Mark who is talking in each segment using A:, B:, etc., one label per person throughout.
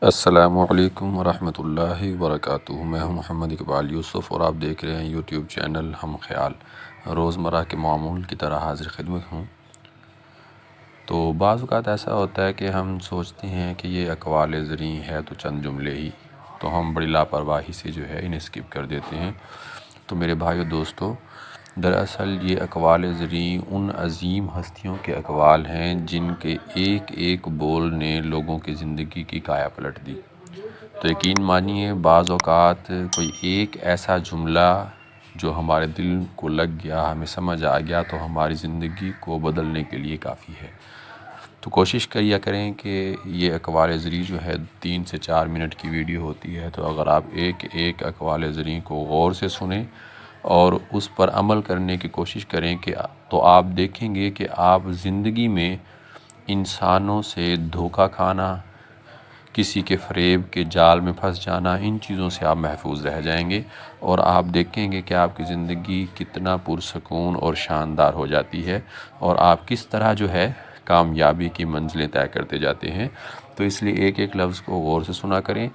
A: السلام علیکم ورحمۃ اللہ وبرکاتہ۔ میں ہوں محمد اقبال یوسف اور آپ دیکھ رہے ہیں یوٹیوب چینل ہم خیال۔ روزمرہ کے معمول کی طرح حاضر خدمت ہوں۔ تو بعض اوقات ایسا ہوتا ہے کہ ہم سوچتے ہیں کہ یہ اقوال زریں ہے تو چند جملے ہی، تو ہم بڑی لاپرواہی سے جو ہے انہیں اسکپ کر دیتے ہیں۔ تو میرے بھائیو دوستو، دراصل یہ اقوال زریں ان عظیم ہستیوں کے اقوال ہیں جن کے ایک ایک بول نے لوگوں کی زندگی کی کایا پلٹ دی۔ تو یقین مانیے بعض اوقات کوئی ایک ایسا جملہ جو ہمارے دل کو لگ گیا، ہمیں سمجھ آ گیا، تو ہماری زندگی کو بدلنے کے لیے کافی ہے۔ تو کوشش کیا کریں کہ یہ اقوال زریں جو ہے 3 سے 4 منٹ کی ویڈیو ہوتی ہے، تو اگر آپ ایک ایک اقوال زریں کو غور سے سنیں اور اس پر عمل کرنے کی کوشش کریں تو آپ دیکھیں گے کہ آپ زندگی میں انسانوں سے دھوکہ کھانا، کسی کے فریب کے جال میں پھنس جانا، ان چیزوں سے آپ محفوظ رہ جائیں گے اور آپ دیکھیں گے کہ آپ کی زندگی کتنا پرسکون اور شاندار ہو جاتی ہے اور آپ کس طرح جو ہے کامیابی کی منزلیں طے کرتے جاتے ہیں۔ تو اس لیے ایک ایک لفظ کو غور سے سنا کریں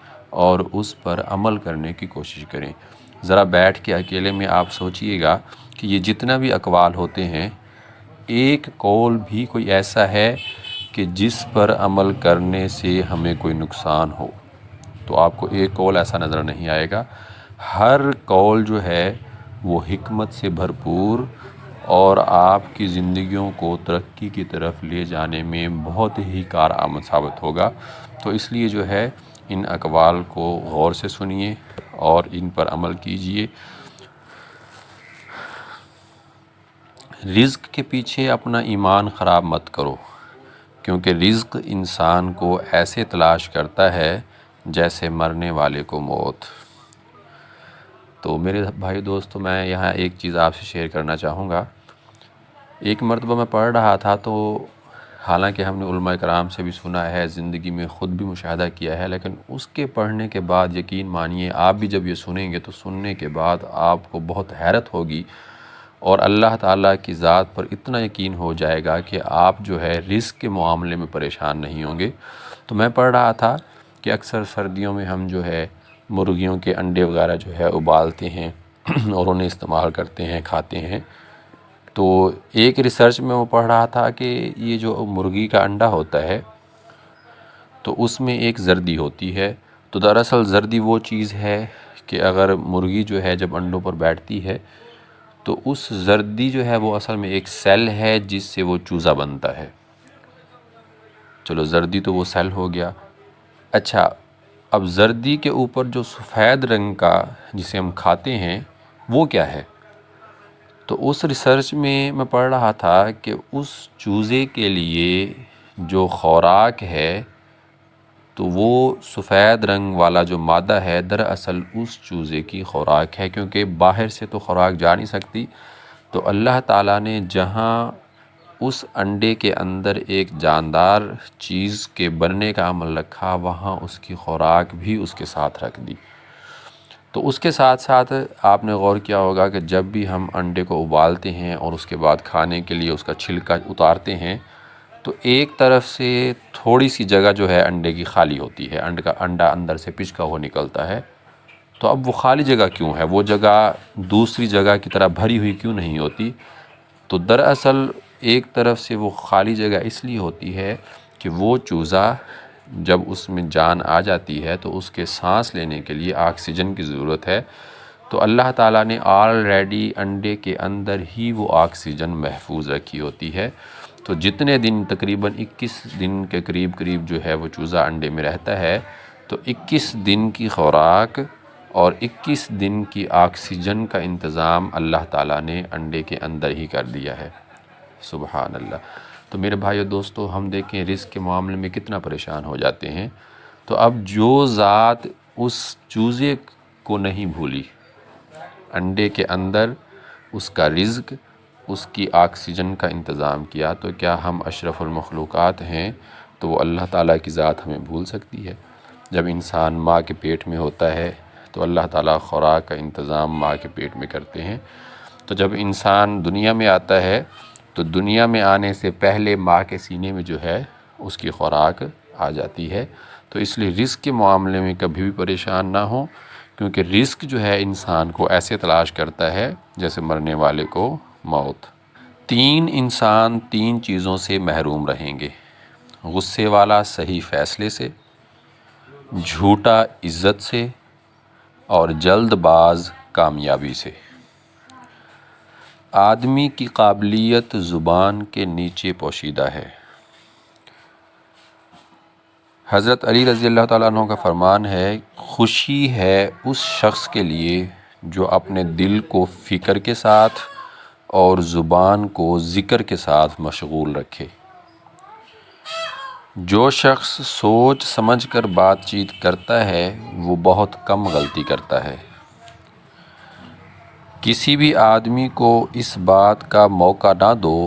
A: اور اس پر عمل کرنے کی کوشش کریں۔ ذرا بیٹھ کے اکیلے میں آپ سوچئے گا کہ یہ جتنا بھی اقوال ہوتے ہیں، ایک قول بھی کوئی ایسا ہے کہ جس پر عمل کرنے سے ہمیں کوئی نقصان ہو؟ تو آپ کو ایک قول ایسا نظر نہیں آئے گا۔ ہر قول جو ہے وہ حکمت سے بھرپور اور آپ کی زندگیوں کو ترقی کی طرف لے جانے میں بہت ہی کارآمد ثابت ہوگا۔ تو اس لیے جو ہے ان اقوال کو غور سے سنیے اور ان پر عمل کیجئے۔ رزق کے پیچھے اپنا ایمان خراب مت کرو، کیونکہ رزق انسان کو ایسے تلاش کرتا ہے جیسے مرنے والے کو موت۔ تو میرے بھائی دوستو، میں یہاں ایک چیز آپ سے شیئر کرنا چاہوں گا۔ ایک مرتبہ میں پڑھ رہا تھا، تو حالانکہ ہم نے علماء کرام سے بھی سنا ہے، زندگی میں خود بھی مشاہدہ کیا ہے، لیکن اس کے پڑھنے کے بعد یقین مانیے آپ بھی جب یہ سنیں گے تو سننے کے بعد آپ کو بہت حیرت ہوگی اور اللہ تعالیٰ کی ذات پر اتنا یقین ہو جائے گا کہ آپ جو ہے رزق کے معاملے میں پریشان نہیں ہوں گے۔ تو میں پڑھ رہا تھا کہ اکثر سردیوں میں ہم جو ہے مرغیوں کے انڈے وغیرہ جو ہے ابالتے ہیں اور انہیں استعمال کرتے ہیں، کھاتے ہیں۔ تو ایک ریسرچ میں وہ پڑھ رہا تھا کہ یہ جو مرغی کا انڈا ہوتا ہے تو اس میں ایک زردی ہوتی ہے۔ تو دراصل زردی وہ چیز ہے کہ اگر مرغی جو ہے جب انڈوں پر بیٹھتی ہے تو اس زردی جو ہے وہ اصل میں ایک سیل ہے جس سے وہ چوزا بنتا ہے۔ چلو زردی تو وہ سیل ہو گیا۔ اچھا، اب زردی کے اوپر جو سفید رنگ کا جسے ہم کھاتے ہیں وہ کیا ہے؟ تو اس ریسرچ میں پڑھ رہا تھا کہ اس چوزے کے لیے جو خوراک ہے تو وہ سفید رنگ والا جو مادہ ہے دراصل اس چوزے کی خوراک ہے، کیونکہ باہر سے تو خوراک جا نہیں سکتی۔ تو اللہ تعالیٰ نے جہاں اس انڈے کے اندر ایک جاندار چیز کے بننے کا عمل رکھا، وہاں اس کی خوراک بھی اس کے ساتھ رکھ دی۔ تو اس کے ساتھ ساتھ آپ نے غور کیا ہوگا کہ جب بھی ہم انڈے کو ابالتے ہیں اور اس کے بعد کھانے کے لیے اس کا چھلکا اتارتے ہیں تو ایک طرف سے تھوڑی سی جگہ جو ہے انڈے کی خالی ہوتی ہے، انڈا اندر سے پچکا ہوا نکلتا ہے۔ تو اب وہ خالی جگہ کیوں ہے؟ وہ جگہ دوسری جگہ کی طرح بھری ہوئی کیوں نہیں ہوتی؟ تو دراصل ایک طرف سے وہ خالی جگہ اس لیے ہوتی ہے کہ وہ چوزا جب اس میں جان آ جاتی ہے تو اس کے سانس لینے کے لیے آکسیجن کی ضرورت ہے۔ تو اللہ تعالیٰ نے آلریڈی انڈے کے اندر ہی وہ آکسیجن محفوظ رکھی ہوتی ہے۔ تو جتنے دن تقریباً 21 دن کے قریب جو ہے وہ چوزا انڈے میں رہتا ہے، تو 21 دن کی خوراک اور 21 دن کی آکسیجن کا انتظام اللہ تعالیٰ نے انڈے کے اندر ہی کر دیا ہے۔ سبحان اللہ۔ تو میرے بھائیو دوستو، ہم دیکھیں رزق کے معاملے میں کتنا پریشان ہو جاتے ہیں۔ تو اب جو ذات اس چوزے کو نہیں بھولی، انڈے کے اندر اس کا رزق، اس کی آکسیجن کا انتظام کیا، تو کیا ہم اشرف المخلوقات ہیں تو وہ اللہ تعالیٰ کی ذات ہمیں بھول سکتی ہے؟ جب انسان ماں کے پیٹ میں ہوتا ہے تو اللہ تعالیٰ خوراک کا انتظام ماں کے پیٹ میں کرتے ہیں۔ تو جب انسان دنیا میں آتا ہے تو دنیا میں آنے سے پہلے ماں کے سینے میں جو ہے اس کی خوراک آ جاتی ہے۔ تو اس لیے رزق کے معاملے میں کبھی بھی پریشان نہ ہوں، کیونکہ رزق جو ہے انسان کو ایسے تلاش کرتا ہے جیسے مرنے والے کو موت۔ 3 انسان 3 چیزوں سے محروم رہیں گے: غصے والا صحیح فیصلے سے، جھوٹا عزت سے، اور جلد باز کامیابی سے۔ آدمی کی قابلیت زبان کے نیچے پوشیدہ ہے۔ حضرت علی رضی اللہ تعالیٰ عنہ کا فرمان ہے، خوشی ہے اس شخص کے لیے جو اپنے دل کو فکر کے ساتھ اور زبان کو ذکر کے ساتھ مشغول رکھے۔ جو شخص سوچ سمجھ کر بات چیت کرتا ہے وہ بہت کم غلطی کرتا ہے۔ کسی بھی آدمی کو اس بات کا موقع نہ دو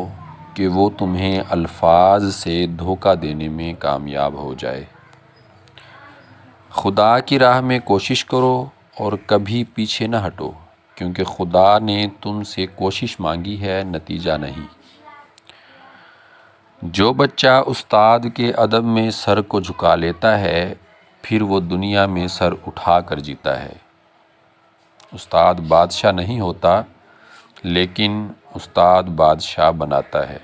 A: کہ وہ تمہیں الفاظ سے دھوکہ دینے میں کامیاب ہو جائے۔ خدا کی راہ میں کوشش کرو اور کبھی پیچھے نہ ہٹو، کیونکہ خدا نے تم سے کوشش مانگی ہے، نتیجہ نہیں۔ جو بچہ استاد کے ادب میں سر کو جھکا لیتا ہے، پھر وہ دنیا میں سر اٹھا کر جیتا ہے۔ استاد بادشاہ نہیں ہوتا، لیکن استاد بادشاہ بناتا ہے۔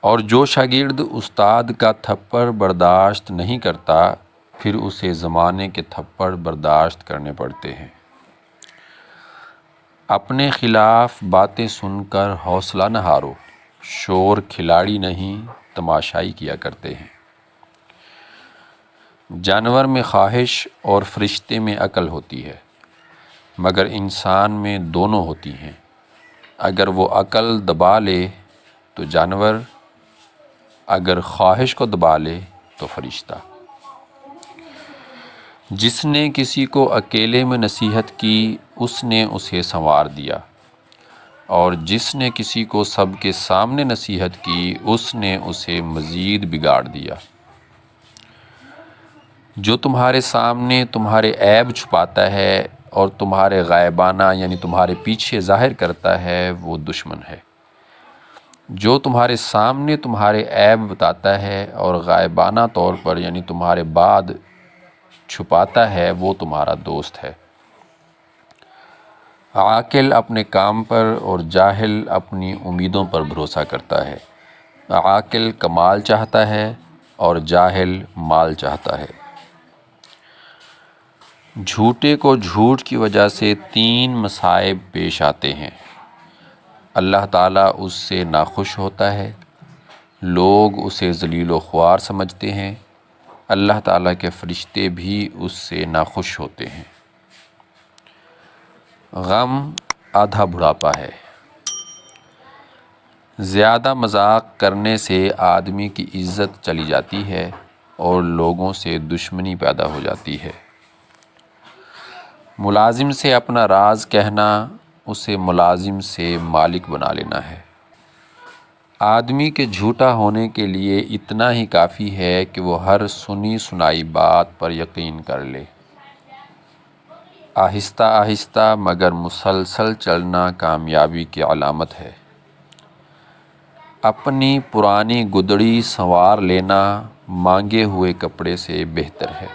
A: اور جو شاگرد استاد کا تھپڑ برداشت نہیں کرتا، پھر اسے زمانے کے تھپڑ برداشت کرنے پڑتے ہیں۔ اپنے خلاف باتیں سن کر حوصلہ نہ ہارو، شور کھلاڑی نہیں تماشائی کیا کرتے ہیں۔ جانور میں خواہش اور فرشتے میں عقل ہوتی ہے، مگر انسان میں دونوں ہوتی ہیں۔ اگر وہ عقل دبا لے تو جانور، اگر خواہش کو دبا لے تو فرشتہ۔ جس نے کسی کو اکیلے میں نصیحت کی، اس نے اسے سنوار دیا، اور جس نے کسی کو سب کے سامنے نصیحت کی، اس نے اسے مزید بگاڑ دیا۔ جو تمہارے سامنے تمہارے عیب چھپاتا ہے اور تمہارے غائبانہ یعنی تمہارے پیچھے ظاہر کرتا ہے، وہ دشمن ہے۔ جو تمہارے سامنے تمہارے عیب بتاتا ہے اور غائبانہ طور پر یعنی تمہارے بعد چھپاتا ہے، وہ تمہارا دوست ہے۔ عاقل اپنے کام پر اور جاہل اپنی امیدوں پر بھروسہ کرتا ہے۔ عاقل کمال چاہتا ہے اور جاہل مال چاہتا ہے۔ جھوٹے کو جھوٹ کی وجہ سے 3 مصائب پیش آتے ہیں: اللہ تعالیٰ اس سے ناخوش ہوتا ہے، لوگ اسے ذلیل و خوار سمجھتے ہیں، اللہ تعالیٰ کے فرشتے بھی اس سے ناخوش ہوتے ہیں۔ غم آدھا بڑھاپا ہے۔ زیادہ مذاق کرنے سے آدمی کی عزت چلی جاتی ہے اور لوگوں سے دشمنی پیدا ہو جاتی ہے۔ ملازم سے اپنا راز کہنا اسے ملازم سے مالک بنا لینا ہے۔ آدمی کے جھوٹا ہونے کے لیے اتنا ہی کافی ہے کہ وہ ہر سنی سنائی بات پر یقین کر لے۔ آہستہ آہستہ مگر مسلسل چلنا کامیابی کی علامت ہے۔ اپنی پرانی گدڑی سنوار لینا مانگے ہوئے کپڑے سے بہتر ہے۔